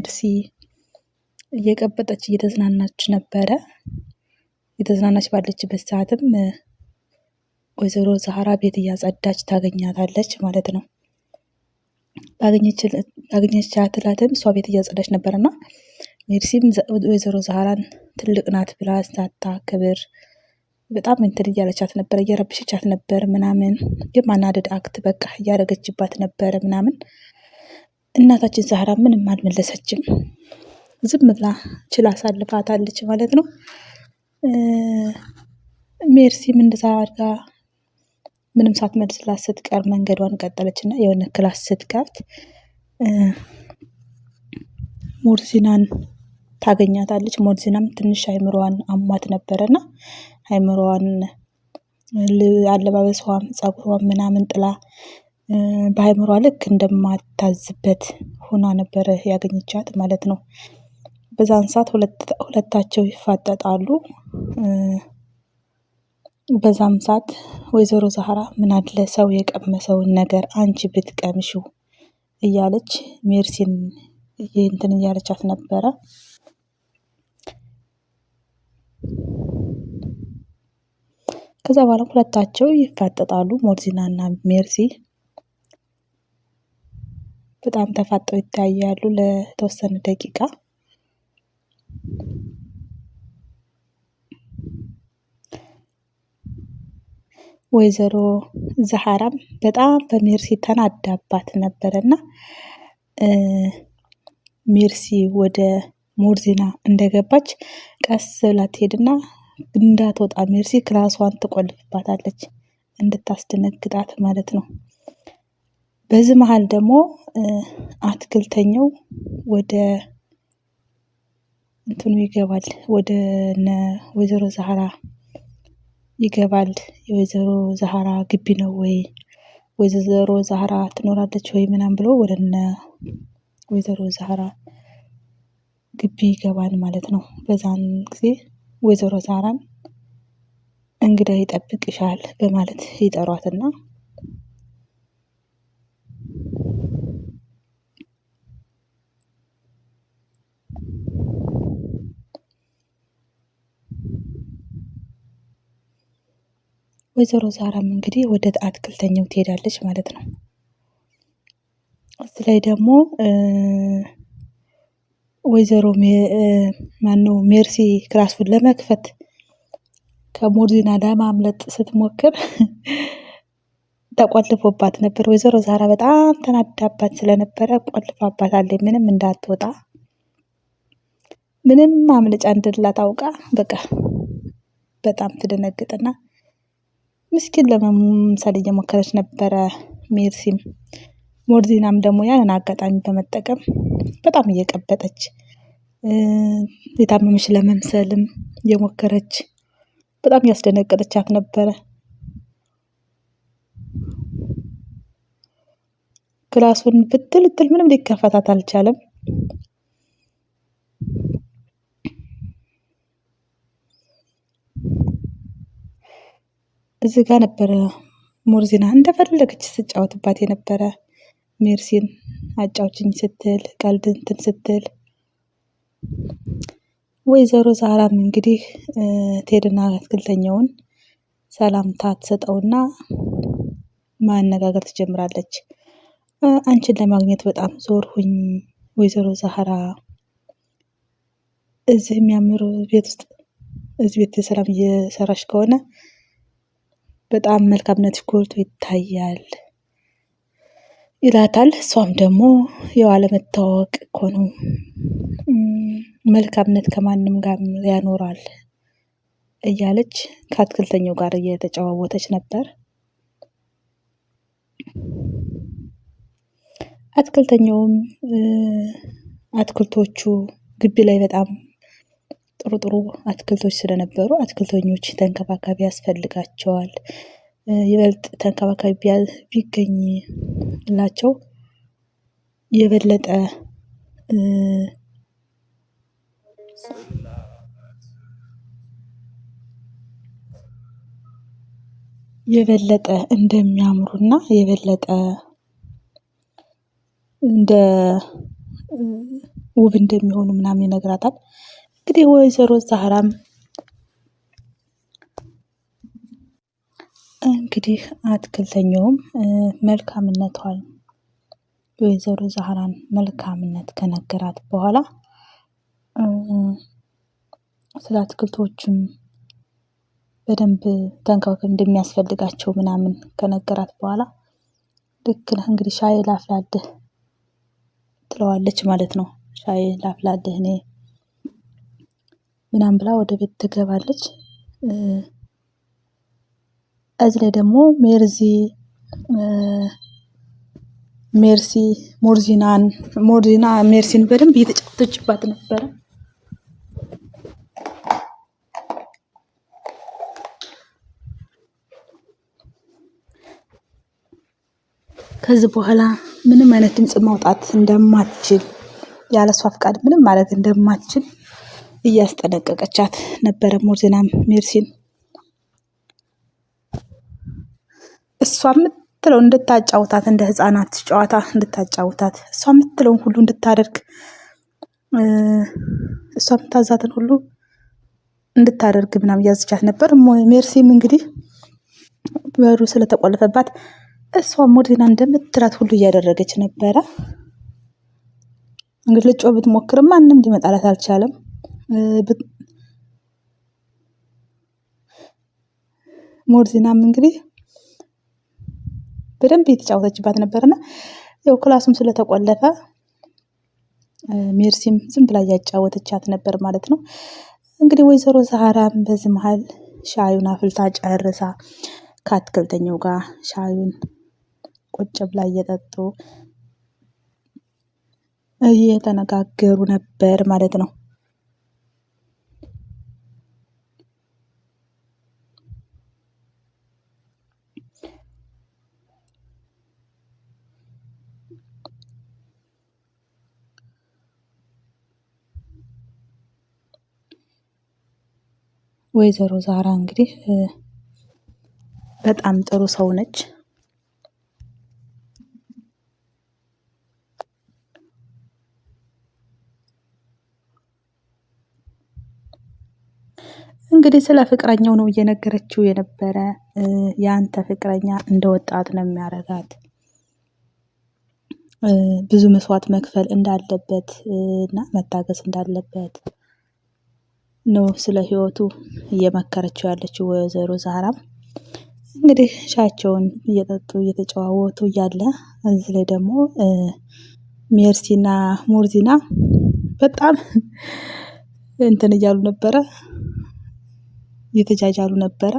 ሜርሲ እየቀበጠች እየተዝናናች ነበረ። እየተዝናናች ባለችበት ሰዓትም ወይዘሮ ዛህራ ቤት እያጸዳች ታገኛታለች ማለት ነው። ባገኘቻት ዕለትም እሷ ቤት እያጸዳች ነበርና ሜርሲም ወይዘሮ ዛህራን ትልቅ ናት ብላ ሳታከብር በጣም እንትን እያለቻት ነበር፣ እየረብሸቻት ነበር ምናምን። የማናደድ አክት በቃ እያደረገችባት ነበረ ምናምን። እናታችን ዛህራ ምንም አልመለሰችም፣ ዝም ብላ ችላ አሳልፋታለች ማለት ነው። ሜርሲም እንደዛ አድርጋ ምንም ሳትመልስላት ስትቀር መንገዷን ቀጠለችና የሆነ ክላስ ስትከፍት ሞርዚናን ታገኛታለች። ሞርዚናም ትንሽ አይምሮዋን አሟት ነበረና አይምሮዋን አለባበሷም ፀጉሯም ምናምን ጥላ በአይምሯ ልክ እንደማታዝበት ሆና ነበረ ያገኘቻት ማለት ነው። በዛን ሰዓት ሁለታቸው ይፋጠጣሉ። በዛም ሰዓት ወይዘሮ ዛህራ ምን አለ ሰው የቀመሰውን ነገር አንቺ ብትቀምሺው እያለች ሜርሲን እንትን እያለቻት ነበረ። ከዛ በኋላ ሁለታቸው ይፋጠጣሉ። ሞርዚናና ሜርሲ በጣም ተፋጠው ይታያሉ ለተወሰነ ደቂቃ። ወይዘሮ ዛህራም በጣም በሜርሲ ተናዳባት ነበረና ሜርሲ ወደ ሞርዚና እንደገባች ቀስ ብላ ትሄድና እንዳትወጣ ሜርሲ ክላሷን ትቆልፍባታለች፣ እንድታስደነግጣት ማለት ነው። በዚህ መሃል ደግሞ አትክልተኛው ወደ እንትኑ ይገባል፣ ወደ ወይዘሮ ዛህራ ይገባል። የወይዘሮ ዛህራ ግቢ ነው ወይ ወይዘሮ ዛህራ ትኖራለች ወይ ምናምን ብሎ ወደነ ወይዘሮ ዛህራ ግቢ ይገባል ማለት ነው። በዛን ጊዜ ወይዘሮ ዛህራን እንግዳ ይጠብቅሻል በማለት ይጠሯትና ወይዘሮ ዛህራም እንግዲህ ወደ አትክልተኛው ትሄዳለች ማለት ነው። እዚህ ላይ ደግሞ ወይዘሮ ማነው ሜርሲ ክላሱን ለመክፈት ከሞርዚና ለማምለጥ ስትሞክር ተቆልፎባት ነበር። ወይዘሮ ዛህራ በጣም ተናዳባት ስለነበረ ቆልፋባታለች፣ ምንም እንዳትወጣ፣ ምንም ማምለጫ እንደሌላት አውቃ በቃ በጣም ትደነግጥና ምስኪን ለመምሰል እየሞከረች ነበረ ሜርሲም። ሞርዚናም ደግሞ ያንን አጋጣሚ በመጠቀም በጣም እየቀበጠች የታመመች ለመምሰልም እየሞከረች በጣም ያስደነገጠቻት ነበረ። ክላሱን ብትል ምንም ሊከፈታት አልቻለም። እዚህ ጋር ነበረ ሞርዚና እንደፈለገች ስትጫወትባት የነበረ ሜርሲን አጫውችኝ ስትል ቀልድ እንትን ስትል። ወይዘሮ ዛህራም እንግዲህ ትሄድና አትክልተኛውን ሰላምታ ትሰጠውና ማነጋገር ትጀምራለች። አንቺን ለማግኘት በጣም ዞርኩኝ ወይዘሮ ዛህራ፣ እዚህ የሚያምር ቤት ውስጥ እዚህ ቤት ሰላም እየሰራሽ ከሆነ በጣም መልካምነትሽ ጎልቶ ይታያል ይላታል። እሷም ደግሞ ያው አለመታወቅ እኮ ነው፣ መልካምነት ከማንም ጋር ያኖራል እያለች ከአትክልተኛው ጋር እየተጨዋወተች ነበር። አትክልተኛውም አትክልቶቹ ግቢ ላይ በጣም ጥሩ ጥሩ አትክልቶች ስለነበሩ አትክልተኞች ተንከባካቢ ያስፈልጋቸዋል፣ ይበልጥ ተንከባካቢ ቢገኝላቸው የበለጠ እንደሚያምሩና የበለጠ እንደ ውብ እንደሚሆኑ ምናምን ይነግራታል። እንግዲህ ወይዘሮ ዛህራም እንግዲህ አትክልተኛውም መልካምነቷን የወይዘሮ ዛህራን መልካምነት ከነገራት በኋላ ስለ አትክልቶችም በደንብ ተንከባከብ እንደሚያስፈልጋቸው ምናምን ከነገራት በኋላ ልክ ነህ እንግዲህ ሻይ ላፍላልህ ትለዋለች ማለት ነው። ሻይ ላፍላልህ እኔ ምናምን ብላ ወደ ቤት ትገባለች። እዚህ ላይ ደግሞ ሞርዚና ሜርሲን በደንብ እየተጫወተችባት ነበረ። ከዚህ በኋላ ምንም አይነት ድምጽ ማውጣት እንደማትችል ያለሷ ፍቃድ ምንም ማለት እንደማትችል እያስጠነቀቀቻት ነበረ ሞርዚናም ሜርሲን። እሷ የምትለው እንድታጫውታት እንደ ህፃናት ጨዋታ እንድታጫውታት እሷ የምትለውን ሁሉ እንድታደርግ እሷ የምታዛትን ሁሉ እንድታደርግ ምናምን እያዘቻት ነበር። ሜርሲም እንግዲህ በሩ ስለተቆለፈባት እሷ ሞርዚና እንደምትላት ሁሉ እያደረገች ነበረ። እንግዲህ ልጮህ ብትሞክርም ማንም ሊመጣላት አልቻለም። ሞርዚናም እንግዲህ በደንብ የተጫወተችባት ነበርና ያው ክላሱም ስለተቆለፈ ሜርሲም ዝም ብላ እያጫወተቻት ነበር ማለት ነው። እንግዲህ ወይዘሮ ዛህራም በዚህ መሀል ሻዩን አፍልታ ጨርሳ ከአትክልተኛው ጋር ሻዩን ቁጭ ብላ እየጠጡ እየተነጋገሩ ነበር ማለት ነው። ወይዘሮ ዛህራ እንግዲህ በጣም ጥሩ ሰው ነች። እንግዲህ ስለ ፍቅረኛው ነው እየነገረችው የነበረ። ያንተ ፍቅረኛ እንደ ወጣት ነው የሚያረጋት፣ ብዙ መስዋዕት መክፈል እንዳለበት እና መታገስ እንዳለበት ነው ስለ ህይወቱ እየመከረችው ያለችው ወይዘሮ ዛህራም። እንግዲህ ሻያቸውን እየጠጡ እየተጨዋወቱ እያለ እዚህ ላይ ደግሞ ሜርሲና ሞርዚና በጣም እንትን እያሉ ነበረ፣ እየተጃጃሉ ነበረ።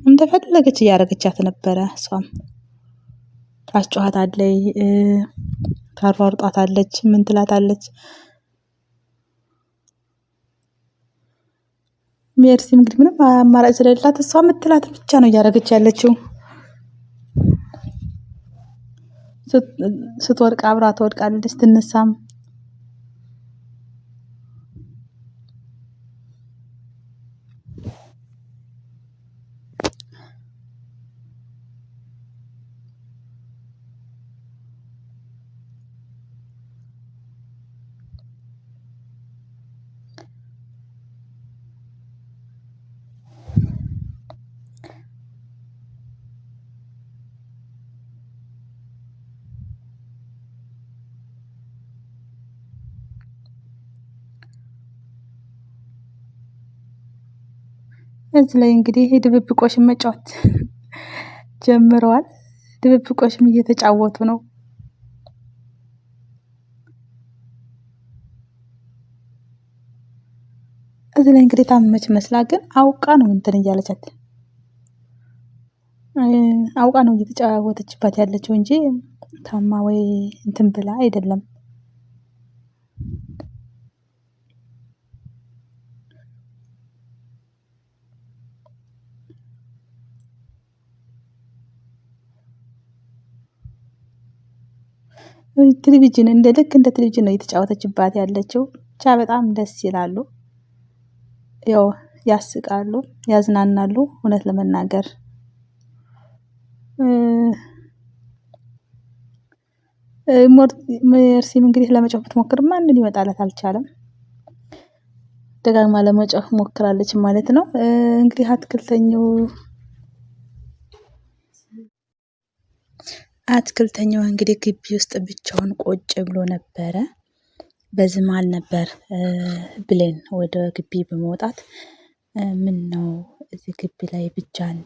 እንደፈለገች እያደረገቻት ነበረ። እሷም ታስጨዋታለች፣ ታሯሩጣታለች፣ ምን ትላታለች። ሜርሲም እንግዲህ ምንም አማራጭ ስለሌላት እሷ የምትላት ብቻ ነው እያደረገች ያለችው። ስትወድቅ አብራ ትወድቃለች፣ ስትነሳም እዚህ ላይ እንግዲህ ድብብቆሽን መጫወት ጀምረዋል። ድብብቆሽም እየተጫወቱ ነው። እዚህ ላይ እንግዲህ ታመመች መስላ ግን አውቃ ነው እንትን እያለቻት፣ አውቃ ነው እየተጫወተችባት ያለችው እንጂ ታማ ወይ እንትን ብላ አይደለም። ቴሌቪዥን እንደ ቴሌቪዥን ነው እየተጫወተችባት ያለችው። ብቻ በጣም ደስ ይላሉ። ያው ያስቃሉ፣ ያዝናናሉ። እውነት ለመናገር ሜርሲም እንግዲህ ለመጮህ ብትሞክር ማንም ሊመጣላት አልቻለም። ደጋግማ ለመጮህ ሞክራለች ማለት ነው። እንግዲህ አትክልተኛው እንግዲህ ግቢ ውስጥ ብቻውን ቁጭ ብሎ ነበረ። በዚህ መሃል ነበር ብሌን ወደ ግቢ በመውጣት ምን ነው እዚህ ግቢ ላይ ብቻህን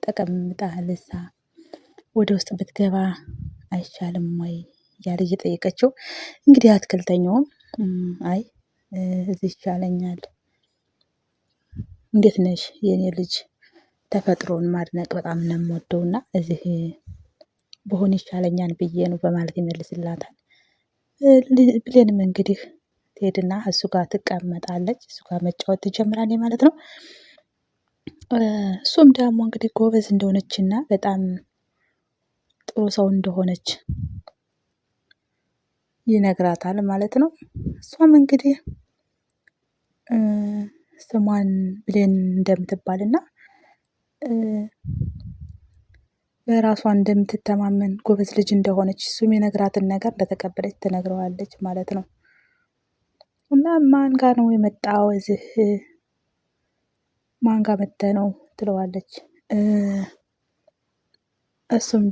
ተቀምጠሃል እዛ ወደ ውስጥ ብትገባ አይሻልም ወይ እያለ እየጠየቀችው እንግዲህ አትክልተኛውም አይ እዚህ ይሻለኛል፣ እንዴት ነሽ የኔ ልጅ፣ ተፈጥሮን ማድነቅ በጣም ነው የምወደውና እዚህ ብሆን ይሻለኛል ብዬ ነው በማለት ይመልስላታል። ብሌንም እንግዲህ ትሄድና እሱ ጋር ትቀመጣለች፣ እሱ ጋር መጫወት ትጀምራለች ማለት ነው። እሱም ደግሞ እንግዲህ ጎበዝ እንደሆነችና በጣም ጥሩ ሰው እንደሆነች ይነግራታል ማለት ነው። እሷም እንግዲህ ስሟን ብሌን እንደምትባልና በራሷ እንደምትተማመን ጎበዝ ልጅ እንደሆነች እሱም የነግራትን ነገር እንደተቀበለች ትነግረዋለች ማለት ነው። እና ማን ጋር ነው የመጣው እዚህ ማን ጋር መጥተህ ነው ትለዋለች። እሱም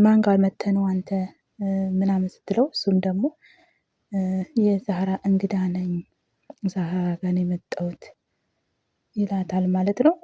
ማን ጋር መጥተህ ነው አንተ ምናምን ስትለው እሱም ደግሞ የዛህራ እንግዳ ነኝ፣ ዛህራ ጋር ነው የመጣሁት ይላታል ማለት ነው።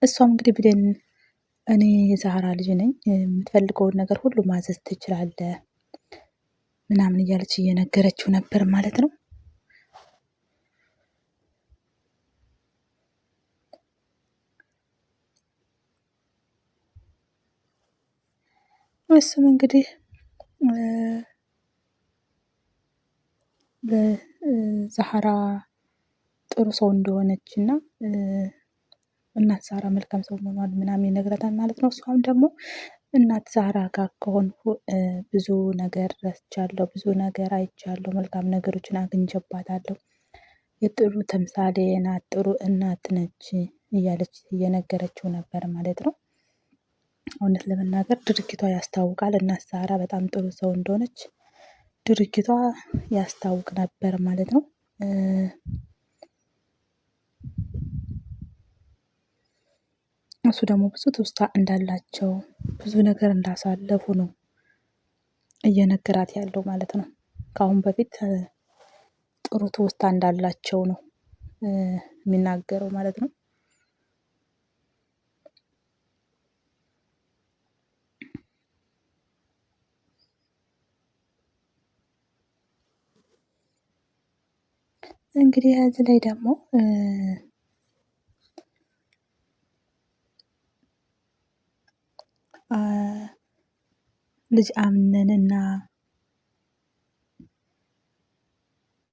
እሷም እንግዲህ ብሌን እኔ የዛህራ ልጅ ነኝ፣ የምትፈልገውን ነገር ሁሉ ማዘዝ ትችላለህ ምናምን እያለች እየነገረችው ነበር ማለት ነው። እሱም እንግዲህ ለዛህራ ጥሩ ሰው እንደሆነች እና እናት ዛህራ መልካም ሰው መሆኗን ምናምን ይነግራታል ማለት ነው። እሷም ደግሞ እናት ዛህራ ጋር ከሆንኩ ብዙ ነገር ረስቻለሁ፣ ብዙ ነገር አይቻለሁ፣ መልካም ነገሮችን አግኝቼባታለሁ፣ የጥሩ ተምሳሌ ናት፣ ጥሩ እናት ነች እያለች እየነገረችው ነበር ማለት ነው። እውነት ለመናገር ድርጊቷ ያስታውቃል። እናት ዛህራ በጣም ጥሩ ሰው እንደሆነች ድርጊቷ ያስታውቅ ነበር ማለት ነው። እሱ ደግሞ ብዙ ትውስታ እንዳላቸው ብዙ ነገር እንዳሳለፉ ነው እየነገራት ያለው ማለት ነው። ከአሁን በፊት ጥሩ ትውስታ እንዳላቸው ነው የሚናገረው ማለት ነው። እንግዲህ እዚህ ላይ ደግሞ ልጅ አምነንና